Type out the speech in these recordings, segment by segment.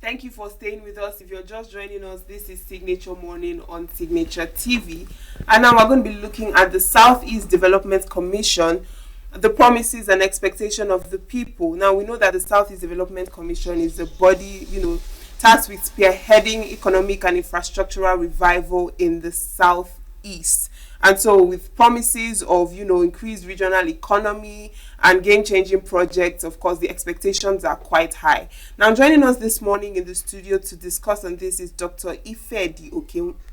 Thank you for staying with us. If you're just joining us, this is Signature Morning on Signature TV. And now we're going to be looking at the Southeast Development Commission, the promises and expectation of the people. Now, we know that the Southeast Development Commission is a body, tasked with spearheading economic and infrastructural revival in the Southeast. And so with promises of, increased regional economy and game-changing projects, of course, the expectations are quite high. Now, joining us this morning in the studio to discuss on this is Dr. Ifedi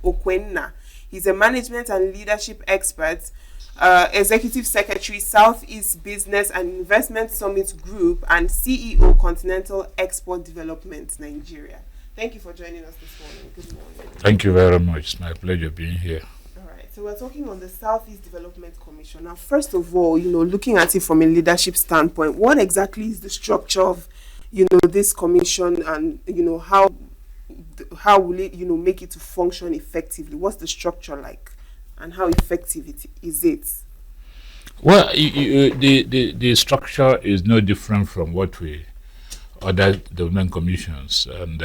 Okwenna. He's a management and leadership expert, Executive Secretary, Southeast Business and Investment Summit Group, and CEO, Continental Export Development, Nigeria. Thank you for joining us this morning. Good morning. Thank you very much. It's my pleasure being here. So we're talking on the Southeast Development Commission. Now, first of all, looking at it from a leadership standpoint, what exactly is the structure of, this commission, and, how will it, make it to function effectively? What's the structure like, and how effective is it? Well, the structure is no different from what we other development commissions, and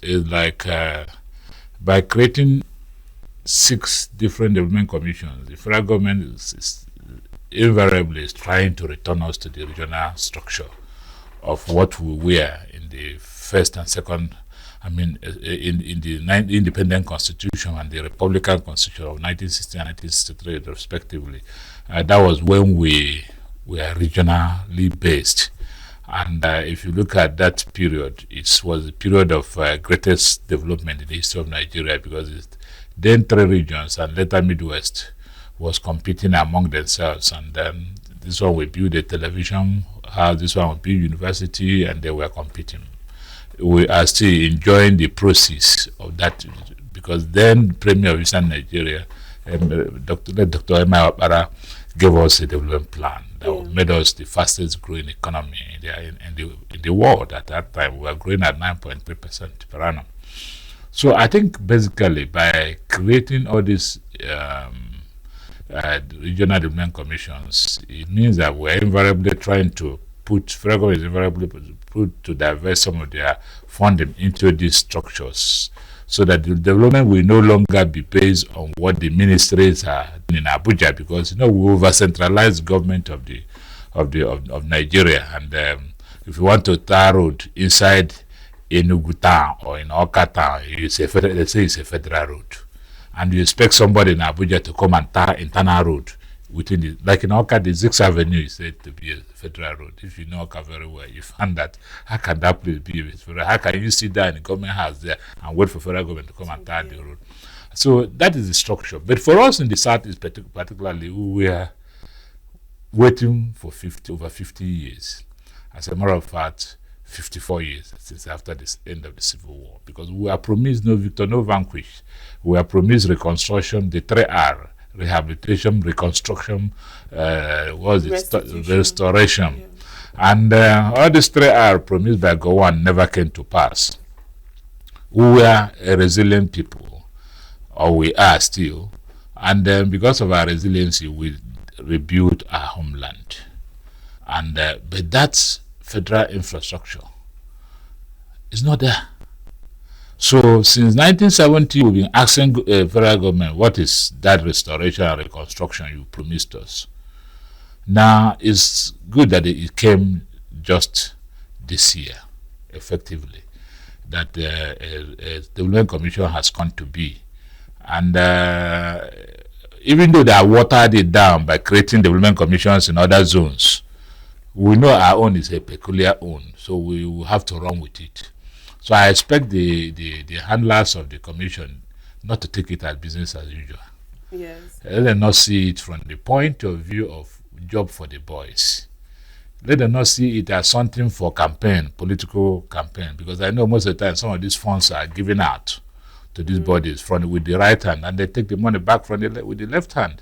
it's like by creating 6 different development commissions, the federal government is invariably trying to return us to the regional structure of what we were in the first and second, in the independent constitution and the republican constitution of 1960 and 1963 respectively. That was when we were regionally based. And if you look at that period, it was a period of greatest development in the history of Nigeria, because then 3 regions and later Midwest was competing among themselves. And then this one will build a television house, this one will build university, and they were competing. We are still enjoying the process of that, because then Premier of Eastern Nigeria, Dr. Emma Opara, gave us a development plan that made us the fastest growing economy in the world. At that time, we were growing at 9.3% per annum. So I think basically by creating all these regional development commissions, it means that we're invariably trying to federal government is invariably put to divert some of their funding into these structures, so that the development will no longer be based on what the ministries are in Abuja, because we over-centralized government of Nigeria, and if you want to tar road inside Enugu town or in Awka town, they say it's a federal road, and you expect somebody in Abuja to come and tar internal road within like in Awka, the 6th Avenue is said to be a federal road. If you know Awka very well, you find that how can that place be federal? How can you sit there in the government house there and wait for federal government to come and tar the road? So that is the structure. But for us in the South, is particularly, we were waiting for over 50 years. As a matter of fact, 54 years since after the end of the Civil War, because we were promised no victor, no vanquish. We were promised reconstruction, the 3R, rehabilitation, reconstruction, restoration. Yeah. And all these 3R promised by Gowon never came to pass. We were a resilient people, or we are still, and because of our resiliency, we rebuilt our homeland. And but that's federal infrastructure. It's not there. So since 1970, we've been asking federal government, what is that restoration and reconstruction you promised us? Now, it's good that it came just this year, effectively, that a development commission has come to be. And even though they are watered it down by creating development commissions in other zones, we know our own is a peculiar own, so we will have to run with it. So I expect the handlers of the commission not to take it as business as usual. Yes. Let them not see it from the point of view of job for the boys. Let them not see it as something for campaign, political campaign, because I know most of the time some of these funds are given out to these bodies with the right hand, and they take the money back with the left hand.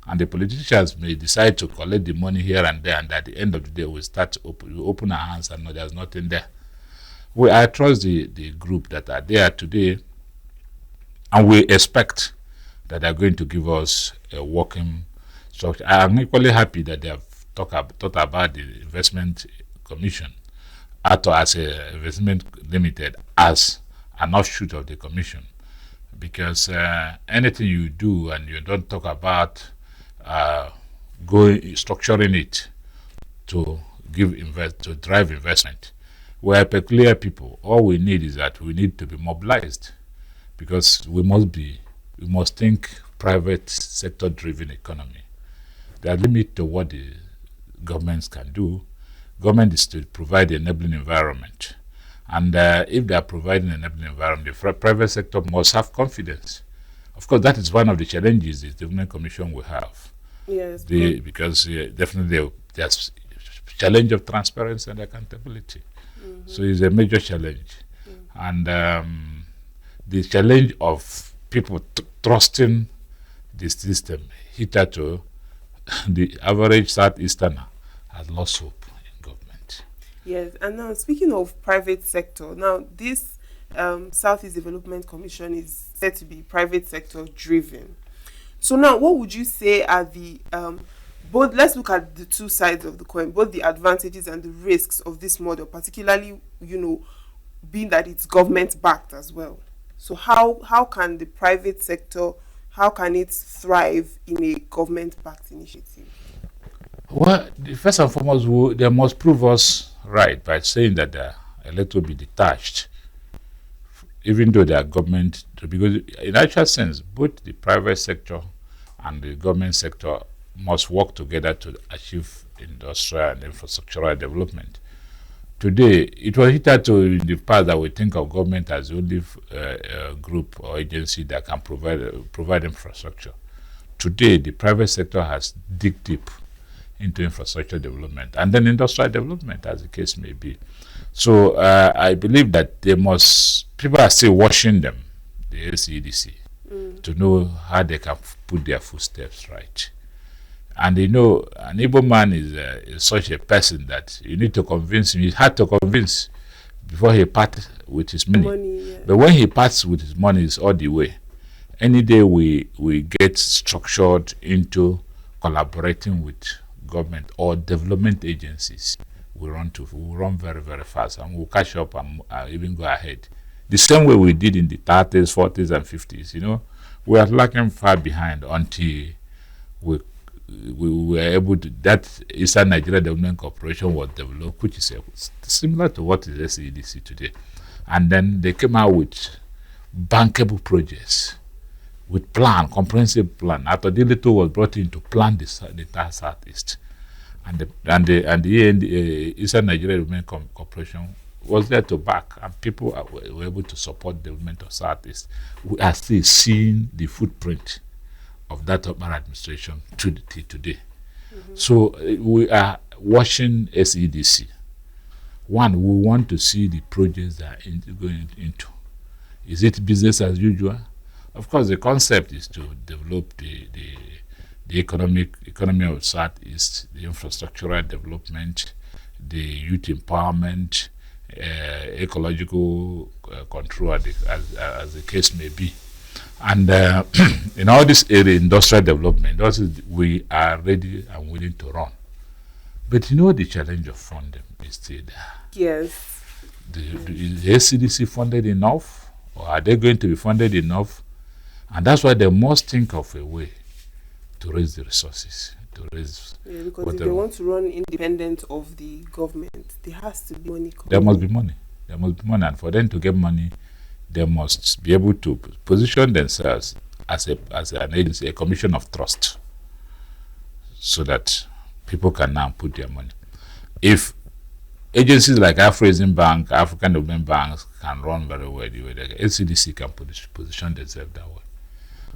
And the politicians may decide to collect the money here and there, and at the end of the day, we open our hands and no, there's nothing there. I trust the group that are there today, and we expect that they're going to give us a working structure. I am equally happy that they have thought about the investment commission, Ato as a investment limited as an offshoot of the commission, because anything you do and you don't talk about structuring it to to drive investment. We're peculiar people. All we need is that we need to be mobilized, because we must think private sector driven economy. There are limits to what the governments can do. Government is to provide an enabling environment. And if they are providing an enabling environment, the private sector must have confidence. Of course, that is one of the challenges the Development Commission will have. Yes. Because definitely there's challenge of transparency and accountability. So it's a major challenge. And the challenge of people trusting the system, hitherto, the average Southeasterner has lost hope in government. Yes, and now speaking of private sector, now this Southeast Development Commission is said to be private sector driven. So now, what would you say are the both? Let's look at the two sides of the coin, both the advantages and the risks of this model, particularly being that it's government backed as well. So how can the private sector, how can it thrive in a government backed initiative? Well, first and foremost, they must prove us right by saying that they're a little bit detached, even though they are government, because in actual sense, both the private sector and the government sector must work together to achieve industrial and infrastructural development. Today, it was hitherto in the past that we think of government as the only group or agency that can provide infrastructure. Today, the private sector has dig deep into infrastructure development and then industrial development, as the case may be. So I believe that people are still watching them, the SEDC, to know how they can put their footsteps right. And an Igbo man is such a person that you need to convince him. It's hard to convince before he parts with his money. But when he parts with his money, it's all the way. Any day we get structured into collaborating with government or development agencies, we run very, very fast, and we'll catch up and even go ahead. The same way we did in the 30s, 40s, and 50s. We are lagging far behind until we were able to. That Eastern Nigeria Development Corporation was developed, which is similar to what is SEDC today. And then they came out with bankable projects, with comprehensive plan. After the little was brought in to plan the entire Southeast. And the Eastern Nigeria Development Corporation was there to back, and people were able to support the development of Southeast. We are still seeing the footprint of that urban administration today. So we are watching SEDC. One, we want to see the projects that are going into. Is it business as usual? Of course, the concept is to develop the economy of Southeast, the infrastructural development, the youth empowerment, ecological control, as the case may be. And in all this area, industrial development, we are ready and willing to run. But the challenge of funding is still there. Yes. Is the SCDC funded enough, or are they going to be funded enough? And that's why they must think of a way to raise the resources, because if they want to run independent of the government, there has to be money. There must be money. And for them to get money, they must be able to position themselves as an agency, a commission of trust, so that people can now put their money. If agencies like Afro-Asian Bank, African Development Banks can run very well, the way LCDC can position themselves that way,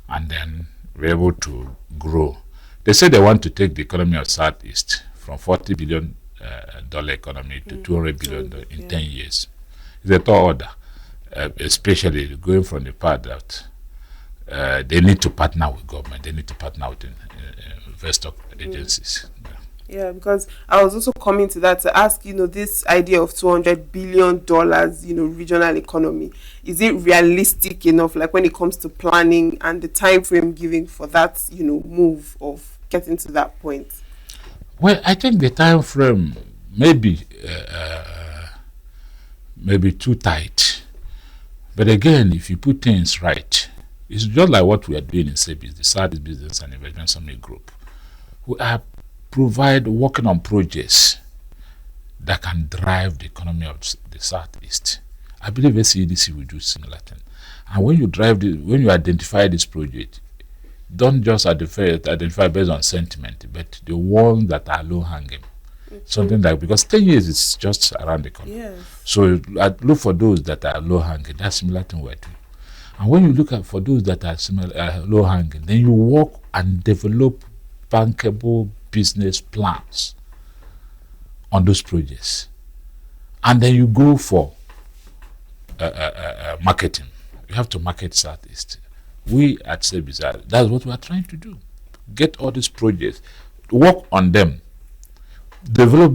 and then be able to grow. They say they want to take the economy of Southeast from $40 billion economy to $200 billion in 10 years. It's a tall order, especially going from the part that they need to partner with government, they need to partner with investor agencies. Yeah, because I was also coming to that to ask, this idea of $200 billion, regional economy, is it realistic enough, like when it comes to planning and the time frame given for that, move of getting to that point? Well, I think the time frame maybe maybe too tight. But again, if you put things right, it's just like what we are doing in SEBIS, the Southeast Business and Investment Summit Group. We are working on projects that can drive the economy of the Southeast. I believe SLTV will do similar thing. And when you identify this project, don't just identify based on sentiment, but the ones that are low hanging. Something like, because 10 years is just around the corner. Yes. So I look for those that are low hanging. That's similar thing we're doing. And when you look at for those that are low hanging, then you work and develop bankable business plans on those projects. And then you go for marketing. You have to market Southeast. We at SEBIS, that's what we are trying to do. Get all these projects, work on them, develop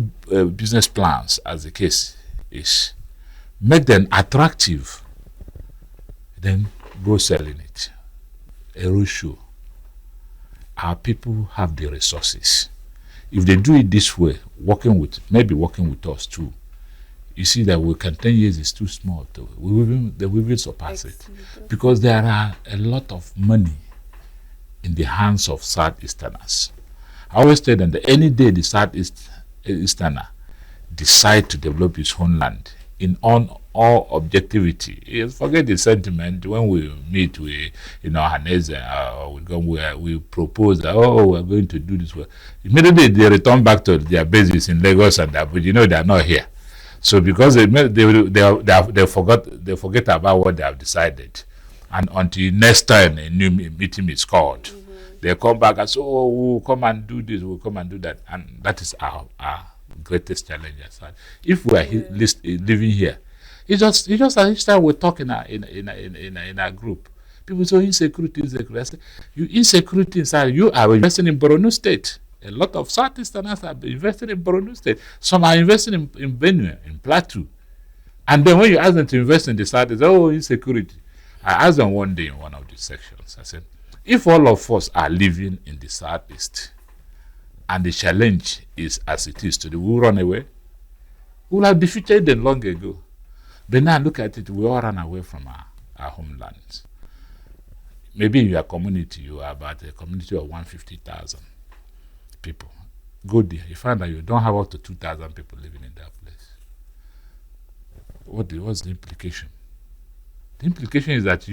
business plans as the case is, make them attractive, then go selling it. A roadshow. Our people have the resources. If they do it this way, working with us too, you see that we can 10 years is too small. They will surpass it. Because there are a lot of money in the hands of Southeasterners. I always tell them that any day the Southeasterner decide to develop his homeland in all objectivity, forget the sentiment. When we meet with Hanese we propose that we're going to do this. Immediately they return back to their bases in Lagos and Abuja. They are not here. So because they forget about what they have decided, and until next time a new meeting is called, they come back and say, we'll come and do this, we'll come and do that, and that is our greatest challenge. If we are living here, it's just as each time we talk in a group, people say insecurity. I say, insecurity inside you are investing in Borno State. A lot of Southeasterners are investing in Borno State. Some are investing in Benue, in Plateau. And then when you ask them to invest in the Southeast, insecurity. I asked them one day in one of the sections, I said, if all of us are living in the Southeast and the challenge is as it is today, we will run away. We will have defeated them long ago. But now look at it, we all run away from our homelands. Maybe in your community, you are about a community of 150,000 people. Go there, you find that you don't have up to 2,000 people living in that place. What's the implication? The implication is that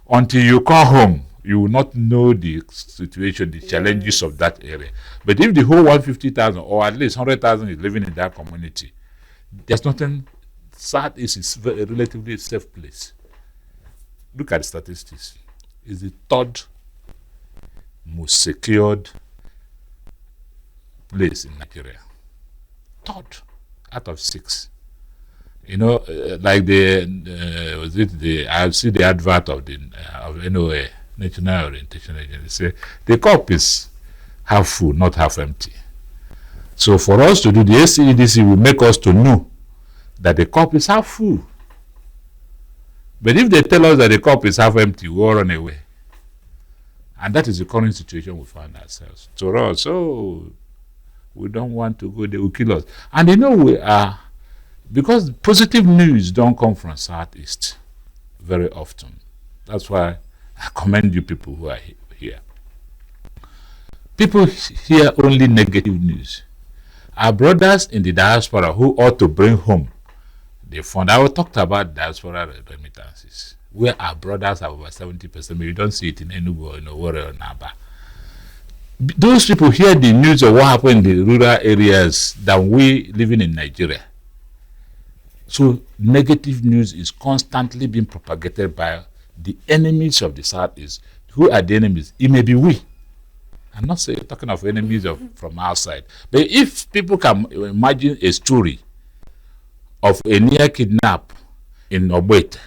until you come home, you will not know the situation, the challenges of that area. But if the whole 150,000 or at least 100,000 is living in that community, there's nothing. Southeast is a relatively safe place. Look at the statistics. It's the third most secured place in Nigeria. Third out of 6. Like I see the advert of NOA, National Orientation Agency, say the cup is half full, not half empty. So for us to do the SEDC will make us to know that the cup is half full. But if they tell us that the cup is half empty, we'll run away. And that is the current situation we find ourselves. To us, we don't want to go, they will kill us. And we are, because positive news don't come from Southeast very often. That's why I commend you people who are here. People hear only negative news. Our brothers in the diaspora who ought to bring home the fund. I talked about diaspora remittances, where our brothers have over 70%, but you don't see it in Enugu or Owerri or Naba. Those people hear the news of what happened in the rural areas than we living in Nigeria. So negative news is constantly being propagated by the enemies of the Southeast. Who are the enemies? It may be we. I'm not talking of enemies from outside. But if people can imagine a story of a near kidnap in Obet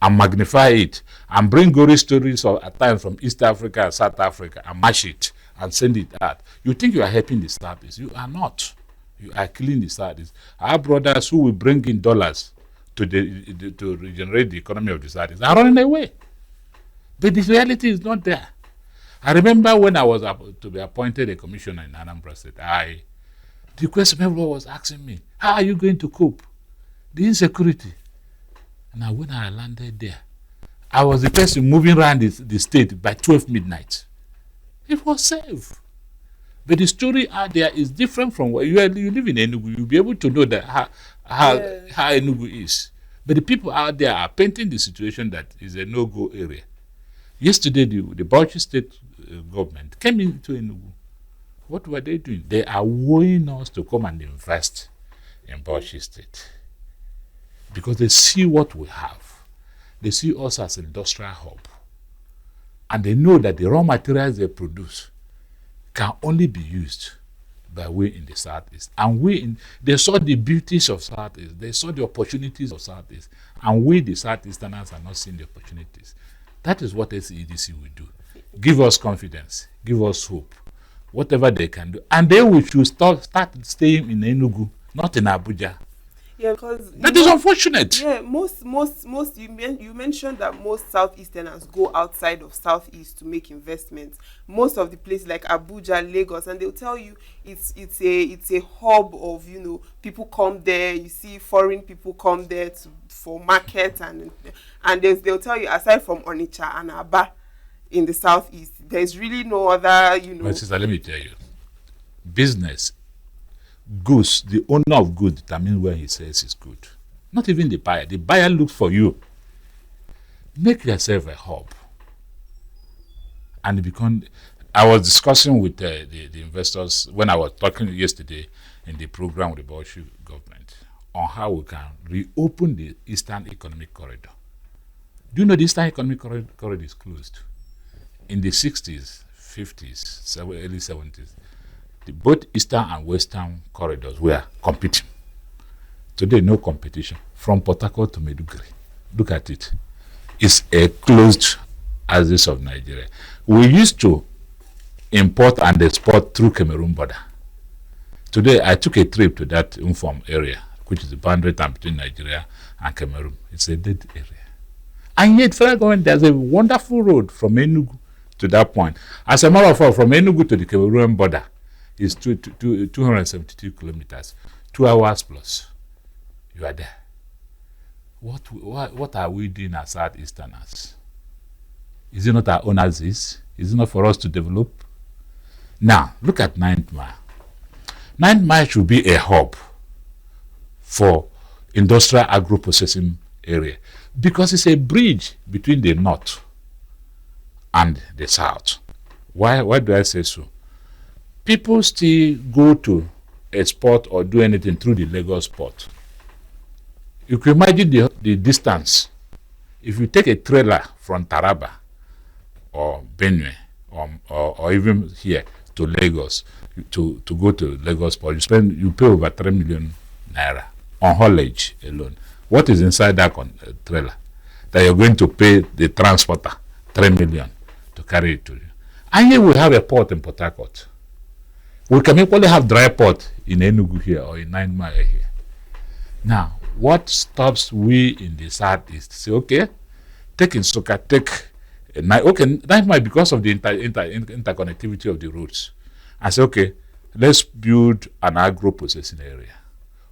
and magnify it and bring gory stories at times from East Africa and South Africa and match it and send it out, you think you are helping the Southeast. You are not. You are killing the Southeast. Our brothers who will bring in dollars to regenerate the economy of the Southeast are running away. But the reality is not there. I remember when I was to be appointed a commissioner in Anambra State, the question everyone was asking me, how are you going to cope? The insecurity. Now, when I landed there, I was the person moving around the state by 12 midnight. It was safe. But the story out there is different from what you live in Enugu. You'll be able to know that how Enugu is. But the people out there are painting the situation that is a no-go area. Yesterday, the Bauchi state government came into Enugu. What were they doing? They are wooing us to come and invest in Bauchi state. Because they see what we have. They see us as an industrial hub. And they know that the raw materials they produce can only be used by we in the Southeast. And they saw the beauties of Southeast. They saw the opportunities of Southeast. And we, the Southeasterners, are not seeing the opportunities. That is what SEDC will do. Give us confidence. Give us hope. Whatever they can do. And then we should start staying in Enugu, not in Abuja. Yeah, because that is unfortunate. Yeah, most you mentioned that most Southeasterners go outside of Southeast to make investments. Most of the places like Abuja, Lagos, and they'll tell you it's a hub of, people come there. You see foreign people come there for markets, and they'll tell you, aside from Onitsha and Aba in the Southeast, there's really no other, But sister, let me tell you, business. Goods, the owner of goods determines where he says is good. Not even the buyer. The buyer looks for you. Make yourself a hub. And I was discussing with the investors when I was talking yesterday in the program with the Bauchi government on how we can reopen the Eastern Economic Corridor. Do you know the Eastern Economic Corridor is closed? In the 60s, 50s, early 70s, both Eastern and Western corridors were competing. Today, no competition. From Port Harcourt to Maiduguri. Look at it. It's a closed axis of Nigeria. We used to import and export through Cameroon border. Today, I took a trip to that Inform area, which is the boundary time between Nigeria and Cameroon. It's a dead area. And yet, federal government, there's a wonderful road from Enugu to that point. As a matter of fact, from Enugu to the Cameroon border, is 272 kilometers, 2 hours plus. You are there. What are we doing as Southeasterners? Is it not our own axis? Is it not for us to develop? Now, look at 9th Mile. 9th Mile should be a hub for industrial agro-processing area because it's a bridge between the north and the south. Why do I say so? People still go to export or do anything through the Lagos port. You can imagine the distance. If you take a trailer from Taraba or Benue or even here to Lagos to go to Lagos port, you pay over 3 million naira on haulage alone. What is inside that trailer that you're going to pay the transporter 3 million to carry it to you? And here we have a port in Port Harcourt. We can equally have dry port in Enugu here or in 9 Mile here. Now, what stops we in the Southeast to say, okay, take Nsukka, okay, 9 Mile because of the interconnectivity of the roads. I say, okay, let's build an agro-processing area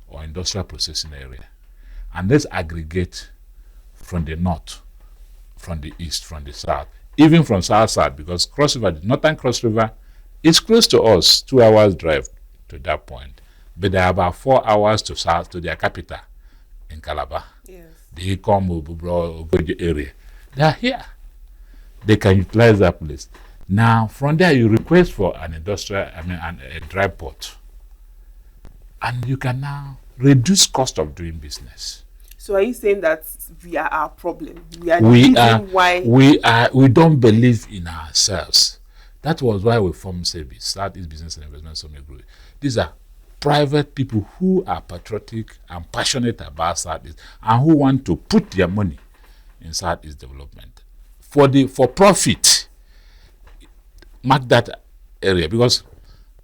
or industrial processing area. And let's aggregate from the north, from the east, from the south, even from south, because Cross River, the Northern Cross River, it's close to us, 2 hours drive to that point. But they are about 4 hours to south to their capital in Calabar. Yes. The Ikom, Ogoji area. They are here. They can utilize that place. Now, from there, you request for an a dry port. And you can now reduce cost of doing business. So are you saying that we are our problem? We are the reason why we don't believe in ourselves. That was why we formed SEBI, Southeast Business and Investment Summit Group. These are private people who are patriotic and passionate about Southeast and who want to put their money in Southeast development. For profit, mark that area, because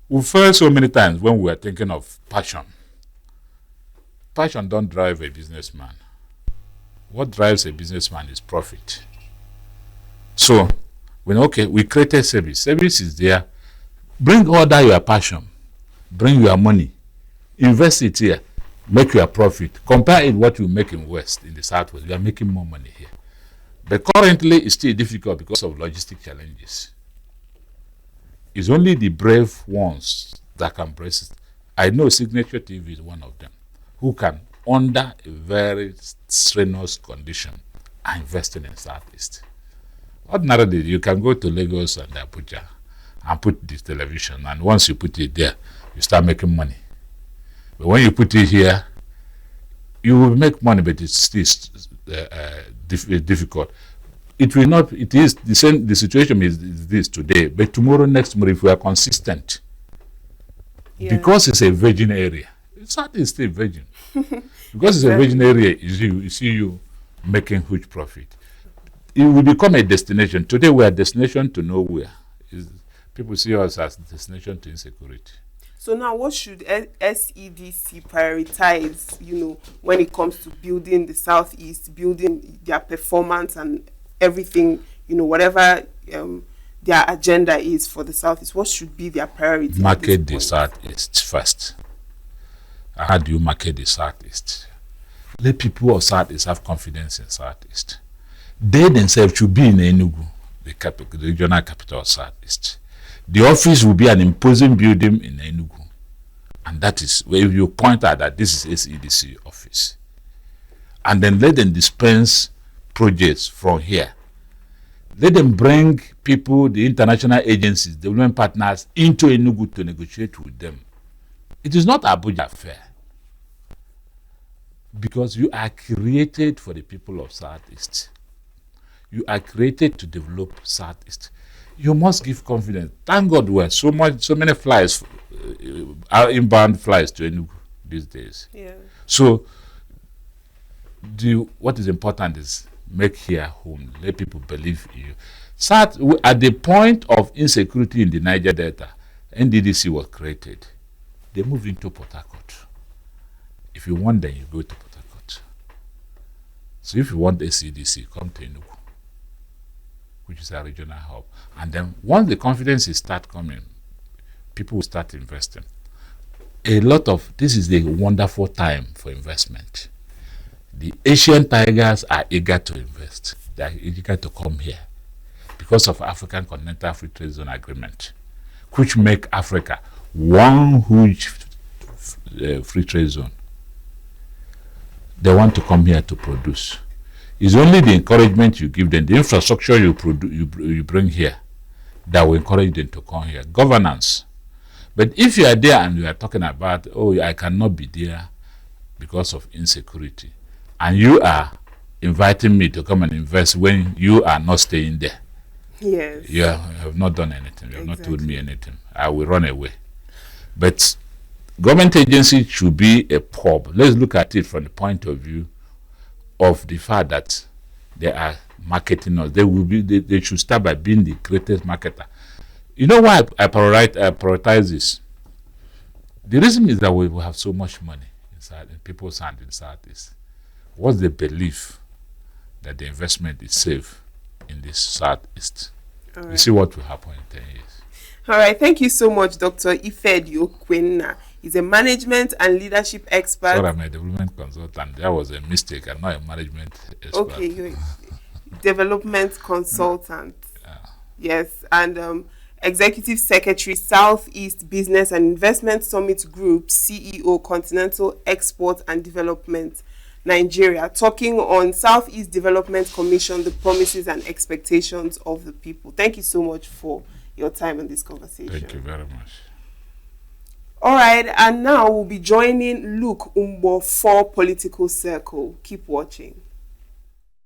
we failed so many times when we were thinking of passion. Passion don't drive a businessman. What drives a businessman is profit. So, we created service. Service is there. Bring all that your passion. Bring your money. Invest it here. make your profit. Compare it what you make in West, in the Southwest. You are making more money here. But currently, it's still difficult because of logistic challenges. It's only the brave ones that can brace it. I know Signature TV is one of them, who can, under a very strenuous condition, are investing in Southeast. Ordinarily, you can go to Lagos and Abuja and put this television, and once you put it there, you start making money. But when you put it here, you will make money, but it's still difficult. It will not. It is the same. The situation is this today, but tomorrow, next tomorrow, if we are consistent, because it's a virgin area, it's not still virgin. Because it's a virgin area, you see you making huge profit. It will become a destination. Today we are a destination to nowhere. People see us as a destination to insecurity. So now, what should SEDC prioritize, when it comes to building the Southeast, building their performance and everything, whatever their agenda is for the Southeast? What should be their priority? Market the Southeast first. How do you market the Southeast? Let people of Southeast have confidence in Southeast. They themselves should be in Enugu, the regional capital of Southeast. The office will be an imposing building in Enugu. And that is where you point out that this is SEDC office. And then let them dispense projects from here. Let them bring people, the international agencies, development partners into Enugu to negotiate with them. It is not Abuja affair. Because you are created for the people of Southeast. You are created to develop Southeast. You must give confidence. Thank God we have so many flights, inbound flights to Enugu these days. Yeah. So what is important is make here home. Let people believe in you. At the point of insecurity in the Niger Delta, NDDC was created. They moved into Port Harcourt. If you want them, you go to Port Harcourt. So if you want SEDC, come to Enugu, which is a regional hub. And then once the confidence is start coming, people will start investing. This is a wonderful time for investment. The Asian tigers are eager to invest. They are eager to come here because of African Continental Free Trade Zone Agreement, which make Africa one huge free trade zone. They want to come here to produce. It's only the encouragement you give them, the infrastructure you bring here, that will encourage them to come here. Governance. But if you are there and you are talking about, I cannot be there because of insecurity, and you are inviting me to come and invest when you are not staying there, yes, you have not done anything. You have not told me anything. I will run away. But government agencies should be a pub. Let's look at it from the point of view of the fact that they are marketing us. They should start by being the greatest marketer. You know why I prioritize this? The reason is that we have so much money inside, and people's hand inside this. What's the belief that the investment is safe in this Southeast? Right. You see what will happen in 10 years. All right. Thank you so much, Dr. Ifedi Okwenna. He's a management and leadership expert. Sorry, I'm a development consultant. That was a mistake. I'm not a management expert. Okay, you're a development consultant. Yes, and Executive Secretary, Southeast Business and Investment Summit Group, CEO, Continental Export and Development, Nigeria, talking on Southeast Development Commission, the promises and expectations of the people. Thank you so much for your time in this conversation. Thank you very much. All right, and now we'll be joining Luke Umbo for Political Circle. Keep watching.